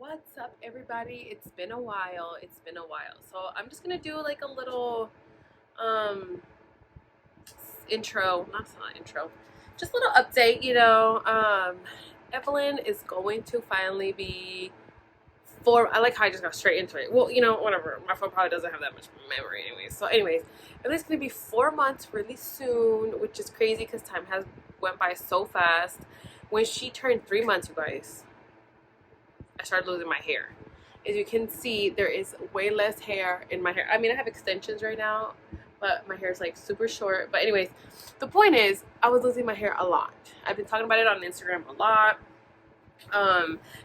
What's up, everybody? It's been a while. So I'm just gonna do like a little um intro, not intro, just a little update. Evelyn is going to finally be four. I like how I just got straight into it. Well, whatever. My phone probably doesn't have that much memory, anyways. Evelyn's gonna be 4 months really soon, which is crazy because time has went by so fast. When she turned 3 months, you guys, I started losing my hair. As you can see, there is way less hair in my hair. I mean, I have extensions right now, but my hair is like super short. But anyways, the point is, I was losing my hair a lot. I've been talking about it on Instagram a lot.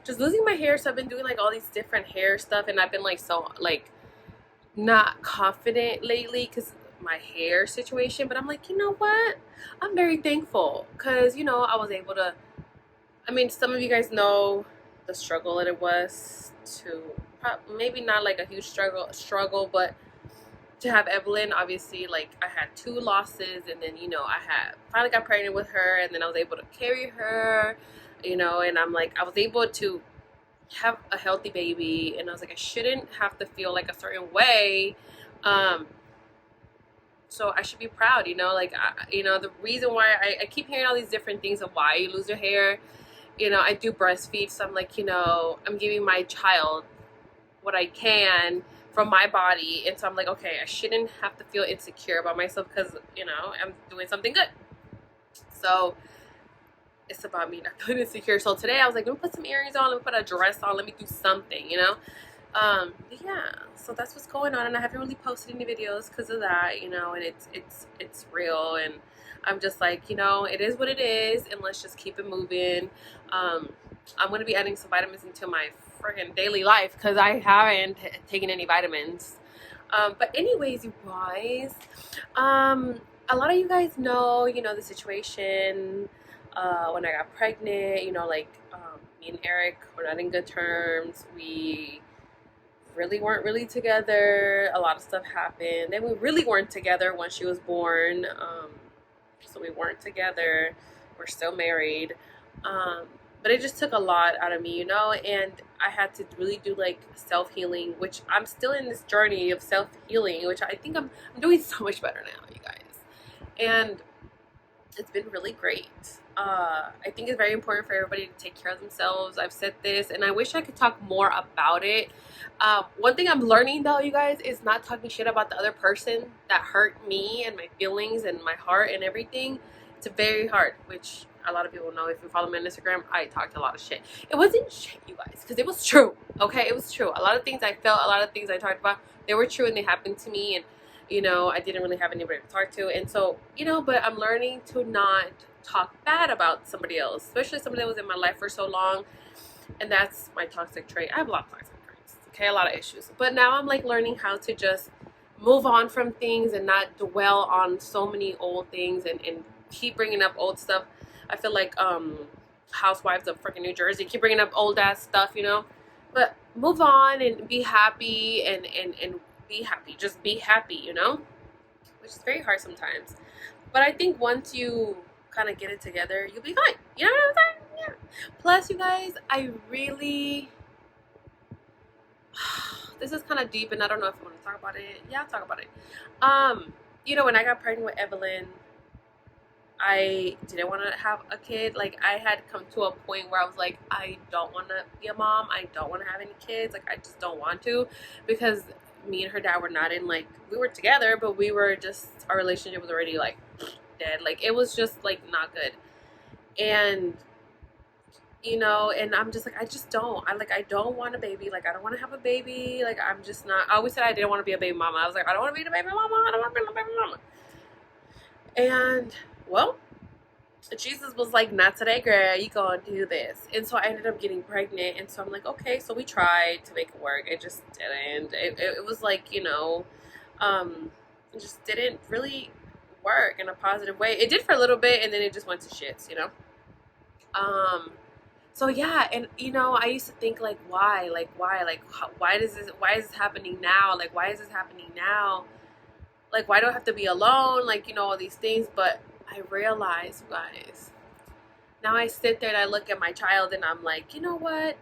Just losing my hair. So I've been doing like all these different hair stuff, and I've been like so like not confident lately because my hair situation. But I'm like, you know what? I'm very thankful because I was able to. I mean, some of you guys know the struggle that it was to maybe not like a huge struggle, but to have Evelyn. Obviously, like I had two losses, and then I had finally got pregnant with her, and then I was able to carry her, and I'm like I was able to have a healthy baby, and I was like I shouldn't have to feel like a certain way. Um, so I should be proud, the reason why I keep hearing all these different things of why you lose your hair. I do breastfeed, so I'm like, I'm giving my child what I can from my body, and so I'm like, okay, I shouldn't have to feel insecure about myself because I'm doing something good. So it's about me not feeling insecure. So today I was like, let me put some earrings on, let me put a dress on, let me do something. Yeah, so that's what's going on, and I haven't really posted any videos because of that, and it's real, and I'm just like, it is what it is, and let's just keep it moving. I'm gonna be adding some vitamins into my freaking daily life because I haven't taken any vitamins. But anyways, you guys, a lot of you guys know, the situation when I got pregnant. Me and Eric were not in good terms. We really weren't really together. A lot of stuff happened. And we really weren't together when she was born. So we weren't together. We're still married. But it just took a lot out of me, and I had to really do like self-healing, which I'm still in this journey of self-healing, which I think I'm doing so much better now, you guys. And it's been really great. I think it's very important for everybody to take care of themselves. I've said this, and I wish I could talk more about it. One thing I'm learning, though, you guys, is not talking shit about the other person that hurt me and my feelings and my heart and everything. It's very hard, which a lot of people know. If you follow me on Instagram, I talked a lot of shit. It wasn't shit, you guys, because it was true. Okay, it was true. A lot of things I felt, a lot of things I talked about, they were true and they happened to me, and I didn't really have anybody to talk to. And so, but I'm learning to not talk bad about somebody else, especially somebody that was in my life for so long. And that's my toxic trait. I have a lot of toxic traits, okay, a lot of issues. But now I'm like learning how to just move on from things and not dwell on so many old things and keep bringing up old stuff. I feel like housewives of freaking New Jersey keep bringing up old ass stuff, but move on and be happy and be happy. Just be happy, which is very hard sometimes. But I think once you kind of get it together, you'll be fine. You know what I'm saying? Yeah. Plus, you guys, I really. This is kind of deep, and I don't know if I want to talk about it. Yeah, I'll talk about it. When I got pregnant with Evelyn, I didn't want to have a kid. Like, I had come to a point where I was like, I don't want to be a mom. I don't want to have any kids. Like, I just don't want to, because me and her dad were not in, like, we were together, but we were just, our relationship was already like dead. Like, it was just like not good. And and I'm just like, I don't want a baby. Like, I don't want to have a baby. Like, I'm just not. I always said I didn't want to be a baby mama. I was like, I don't want to be a baby mama. I don't want to be a baby mama. And well, Jesus was like, not today, girl. You gonna do this. And so I ended up getting pregnant. And so I'm like, okay. So we tried to make it work. It just didn't. It was like, it just didn't really work in a positive way. It did for a little bit, and then it just went to shits. So yeah, and I used to think like, why, why is this happening now? Like, why is this happening now? Like, why do I have to be alone? Like, all these things. But I realize, you guys, now I sit there and I look at my child and I'm like, you know what?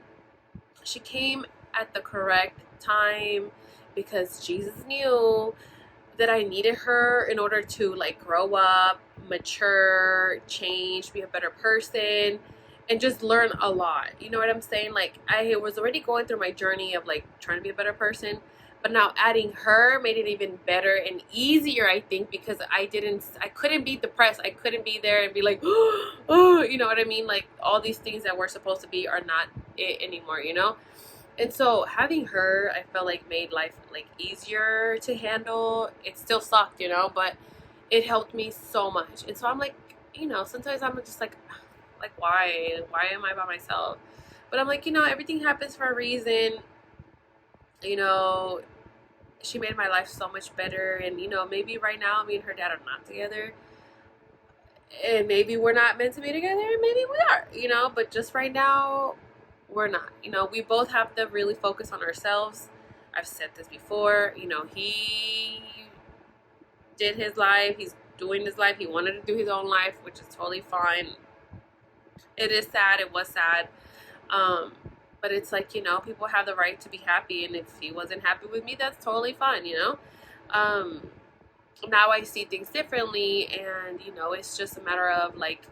she came at the correct time because Jesus knew that I needed her in order to like grow up, mature, change, be a better person, and just learn a lot. You know what I'm saying? Like I was already going through my journey of like trying to be a better person, but now adding her made it even better and easier, I think, because I couldn't be depressed. I couldn't be there and be like, oh, you know what I mean? Like all these things that were supposed to be are not it anymore, you know? And so having her, I felt like made life like easier to handle. It still sucked, you know, but it helped me so much. And so I'm like, you know, sometimes I'm just like why am I by myself? But I'm like, you know, everything happens for a reason. You know, she made my life so much better. And you know, maybe right now me and her dad are not together, and maybe we're not meant to be together, maybe we are, you know, but just right now we're not. You know, we both have to really focus on ourselves. I've said this before, you know, he did his life, he's doing his life, he wanted to do his own life, which is totally fine. It is sad, it was sad, um but it's like, you know, people have the right to be happy, and if he wasn't happy with me, that's totally fine, you know. um Now I see things differently, and you know, it's just a matter of like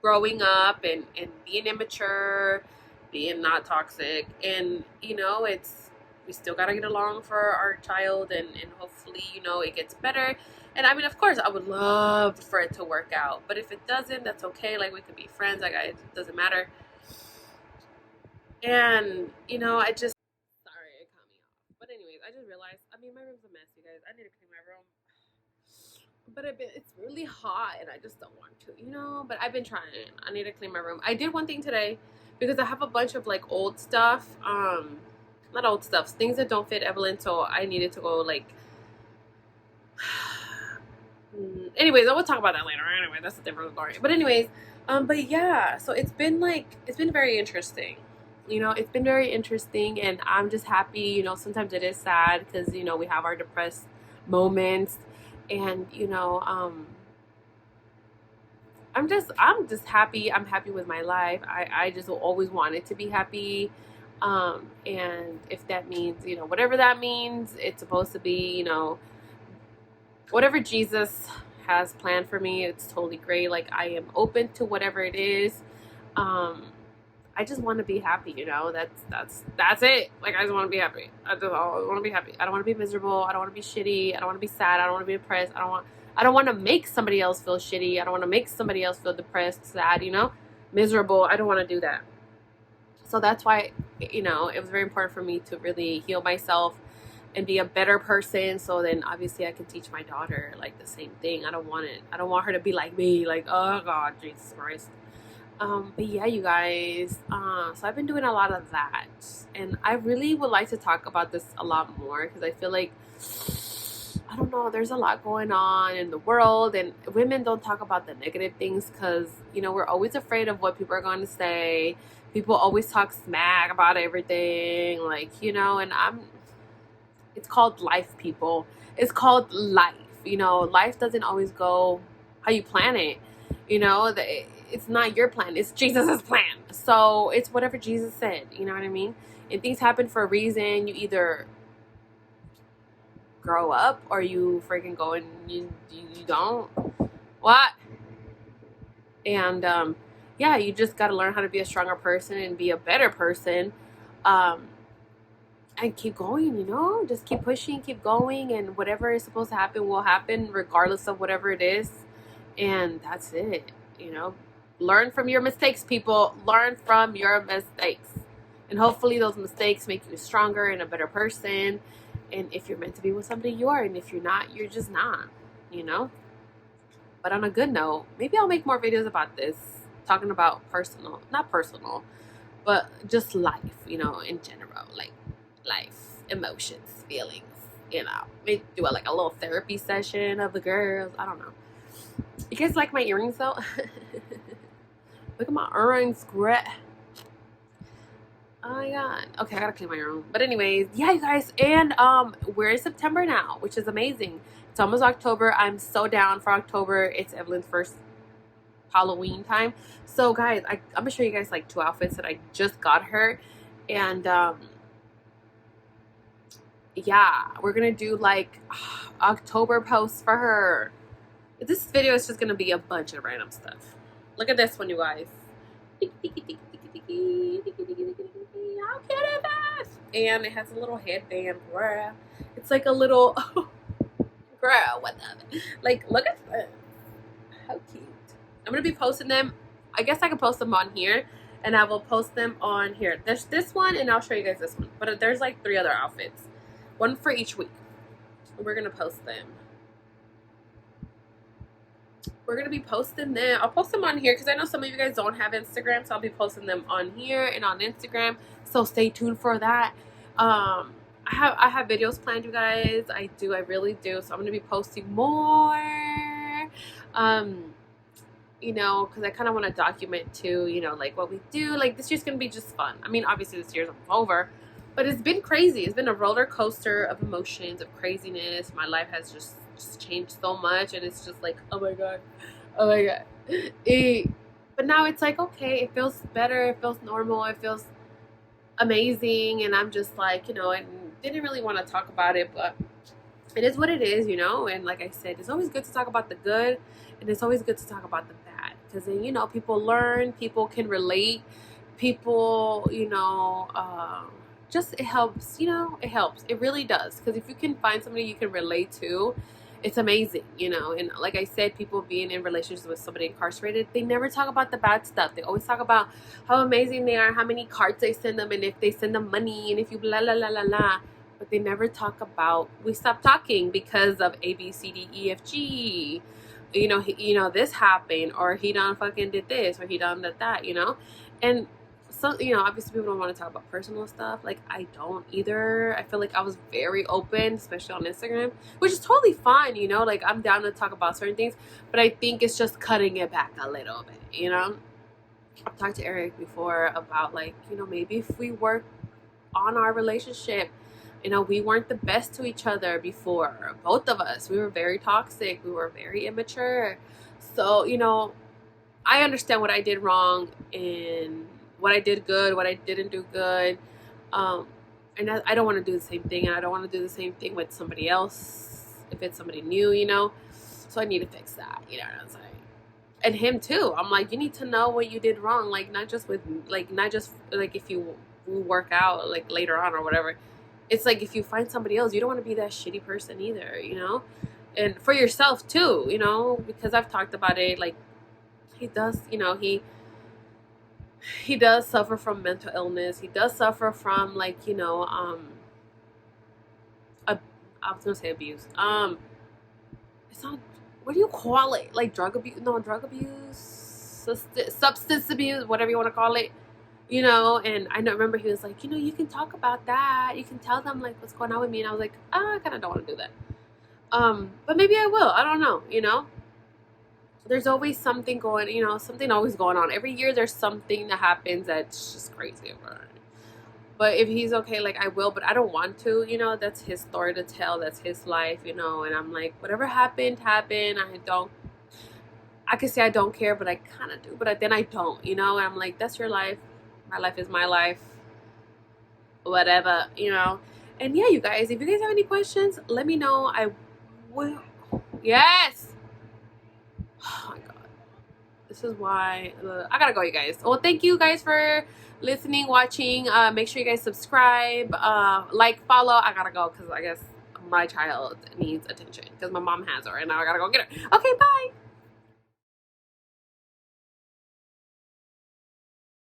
growing up and being immature, being not toxic, and you know, it's we still gotta get along for our child, and hopefully, you know, it gets better. And I mean, of course, I would love for it to work out, but if it doesn't, that's okay. Like we could be friends. Like it doesn't matter. And you know, I just sorry, it caught me off. But anyways, I just realized. I mean, my room's a mess, you guys. I need to clean my room. But it's really hot and I just don't want to, you know. But I've been trying. I need to clean my room. I did one thing today because I have a bunch of like old stuff. Not old stuff, things that don't fit Evelyn. So I needed to go like. Anyways, I will talk about that later. Anyway, that's a different story. But anyways, but yeah. So it's been very interesting. You know, it's been very interesting, and I'm just happy. You know, sometimes it is sad because you know we have our depressed moments, and you know, I'm just happy. I'm happy with my life. I just always wanted to be happy. And if that means, you know, whatever that means, it's supposed to be, you know, whatever Jesus has planned for me, it's totally great. Like I am open to whatever it is. I just want to be happy, you know. That's it. Like I just want to be happy. I just want to be happy. I don't want to be miserable. I don't want to be shitty. I don't want to be sad. I don't want to be depressed. I don't want to make somebody else feel shitty. I don't want to make somebody else feel depressed, sad, you know, miserable. I don't want to do that. So that's why, you know, it was very important for me to really heal myself and be a better person. So then obviously I can teach my daughter like the same thing. I don't want her to be like me, like, oh God, Jesus Christ. But yeah, you guys, so I've been doing a lot of that, and I really would like to talk about this a lot more because I feel like, I don't know, there's a lot going on in the world, and women don't talk about the negative things because, you know, we're always afraid of what people are going to say. People always talk smack about everything, like, you know, and it's called life, people. It's called life, you know. Life doesn't always go how you plan it, you know. It's not your plan, it's Jesus's plan. So it's whatever Jesus said, you know what I mean? And things happen for a reason. You either grow up or you freaking go and you don't. What? And yeah, you just got to learn how to be a stronger person and be a better person, and keep going, you know. Just keep pushing, keep going, and whatever is supposed to happen will happen regardless of whatever it is. And that's it, you know. Learn from your mistakes, people. Learn from your mistakes. And hopefully those mistakes make you stronger and a better person. And if you're meant to be with somebody, you are. And if you're not, you're just not, you know. But on a good note, maybe I'll make more videos about this, talking about not personal, but just life, you know, in general. Like life, emotions, feelings, you know. Maybe do like a little therapy session of the girls. I don't know. You guys like my earrings though? Look at my earrings, grit. Oh my god. Okay, I gotta clean my room. But anyways, yeah, you guys. And we're in September now, which is amazing. It's almost October. I'm so down for October. It's Evelyn's first Halloween time. So guys, I'm gonna show you guys like 2 outfits that I just got her, and yeah, we're gonna do like October posts for her. This video is just gonna be a bunch of random stuff. Look at this one, you guys. How cute is this? And it has a little headband, bruh. It's like a little girl, what the, like, look at this. How cute. I'm gonna be posting them. I guess I can post them on here, and I will post them on here. There's this one, and I'll show you guys this one. But there's like 3 other outfits, one for each week. We're gonna post them. We're gonna be posting them. I'll post them on here because I know some of you guys don't have Instagram, so I'll be posting them on here and on Instagram. So stay tuned for that. I have videos planned, you guys. I really do. So I'm gonna be posting more. You know, because I kind of want to document too, you know, like what we do. Like this year's gonna be just fun. I mean, obviously this year's over, but it's been crazy. It's been a roller coaster of emotions, of craziness. My life has just changed so much, and it's just like, oh my god. But now it's like, okay, it feels better. It feels normal. It feels amazing, and I'm just like, you know, I didn't really want to talk about it, but it is what it is, you know. And like I said, it's always good to talk about the good, and it's always good to talk about the bad, because then, you know, people learn, people can relate, people, you know, just, it helps, you know. It helps, it really does, because if you can find somebody you can relate to, it's amazing, you know. And like I said, people being in relationships with somebody incarcerated, they never talk about the bad stuff. They always talk about how amazing they are, how many cards they send them, and if they send them money, and if you blah, blah, blah, blah, blah. But they never talk about, we stopped talking because of A, B, C, D, E, F, G. You know, this happened, or he done fucking did this, or he done did that, you know. And so, you know, obviously people don't want to talk about personal stuff. Like, I don't either. I feel like I was very open, especially on Instagram, which is totally fine, you know. Like, I'm down to talk about certain things, but I think it's just cutting it back a little bit, you know. I've talked to Eric before about, like, you know, maybe if we work on our relationship, you know, we weren't the best to each other before. Both of us, we were very toxic. We were very immature. So, you know, I understand what I did wrong and what I did good, what I didn't do good. And I don't want to do the same thing. And I don't want to do the same thing with somebody else if it's somebody new, you know. So I need to fix that, you know what I'm saying? And him too. I'm like, you need to know what you did wrong. Like, not just if you work out, like, later on or whatever. It's like, if you find somebody else, you don't want to be that shitty person either, you know? And for yourself too, you know, because I've talked about it. Like, he does, you know, he does suffer from mental illness. He does suffer from, like, you know, I was gonna say abuse. It's not, what do you call it? Like, drug abuse? No, drug abuse, substance abuse, whatever you want to call it. You know, and I remember he was like, you know, you can talk about that. You can tell them, like, what's going on with me. And I was like, oh, I kind of don't want to do that. But maybe I will. I don't know, you know. There's always something going, you know, something always going on. Every year there's something that happens that's just crazy. But if he's okay, like, I will, but I don't want to, you know. That's his story to tell. That's his life, you know. And I'm like, whatever happened. I could say I don't care, but I kind of do. But then I don't, you know. And I'm like, that's your life. My life is my life, whatever, you know. And yeah, you guys, if you guys have any questions, let me know. I will. Yes. Oh my god, this is why I gotta go, you guys. Well, thank you guys for listening, watching. Make sure you guys subscribe, like, follow. I gotta go because I guess my child needs attention because my mom has her, and now I gotta go get her. Okay, bye.